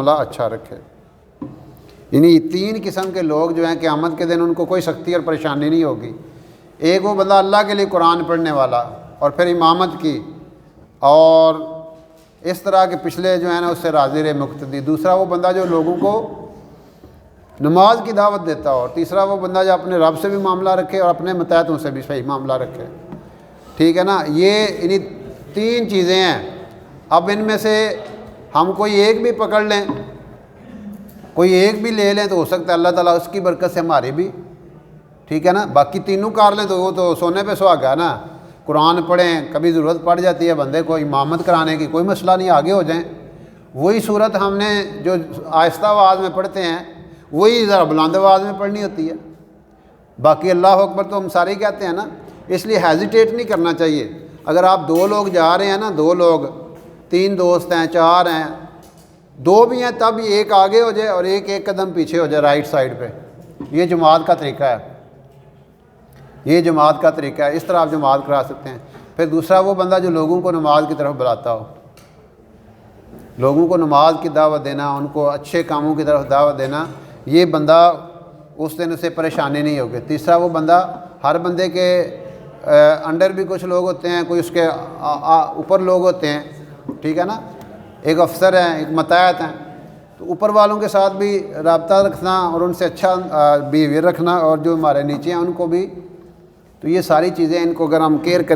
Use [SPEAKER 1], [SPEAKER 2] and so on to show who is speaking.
[SPEAKER 1] معاملہ اچھا رکھے۔ یعنی 3 قسم کے لوگ جو ہیں قیامت کے دن ان کو کوئی سختی اور پریشانی نہیں ہوگی۔ ایک وہ بندہ اللہ کے لیے قرآن پڑھنے والا اور پھر امامت کی اور اس طرح کے پچھلے جو ہیں نا اس سے راضی رہے مقتدی۔ دوسرا وہ بندہ جو لوگوں کو نماز کی دعوت دیتا ہو، اور تیسرا وہ بندہ جو اپنے رب سے بھی معاملہ رکھے اور اپنے متحدوں سے بھی صحیح معاملہ رکھے۔ ٹھیک ہے نا، یہ انہی 3 چیزیں ہیں۔ اب ان میں سے ہم کوئی ایک بھی پکڑ لیں، کوئی ایک بھی لے لیں تو ہو سکتا ہے اللہ تعالیٰ اس کی برکت سے ہماری بھی، ٹھیک ہے نا، باقی تینوں کار لیں تو وہ تو سونے پہ سہاگا نا۔ قرآن پڑھیں، کبھی ضرورت پڑ جاتی ہے بندے کو امامت کرانے کی، کوئی مسئلہ نہیں، آگے ہو جائیں۔ وہی صورت ہم نے جو آہستہ آواز میں پڑھتے ہیں وہی ذرا بلند آواز میں پڑھنی ہوتی ہے۔ باقی اللہ اکبر تو ہم سارے کہتے ہیں نا، اس لیے ہیزیٹیٹ نہیں کرنا چاہیے۔ اگر آپ 2 لوگ جا رہے ہیں نا، 2 لوگ، 3 دوست ہیں، 4 ہیں، 2 بھی ہیں، تب ایک آگے ہو جائے اور ایک قدم پیچھے ہو جائے رائٹ سائڈ پہ۔ یہ جماعت کا طریقہ ہے، یہ جماعت کا طریقہ ہے، اس طرح آپ جماعت کرا سکتے ہیں۔ پھر دوسرا وہ بندہ جو لوگوں کو نماز کی طرف بلاتا ہو، لوگوں کو نماز کی دعوت دینا، ان کو اچھے کاموں کی طرف دعوت دینا، یہ بندہ اس دن اسے پریشانی نہیں ہوگی۔ تیسرا وہ بندہ، ہر بندے کے انڈر بھی کچھ لوگ ہوتے ہیں، کوئی اس کے اوپر لوگ ہوتے ہیں، ٹھیک ہے نا، ایک افسر ہیں، ایک متحد ہیں، تو اوپر والوں کے ساتھ بھی رابطہ رکھنا اور ان سے اچھا بیہیویئر رکھنا، اور جو ہمارے نیچے ہیں ان کو بھی، تو یہ ساری چیزیں ان کو اگر ہم کیئر کریں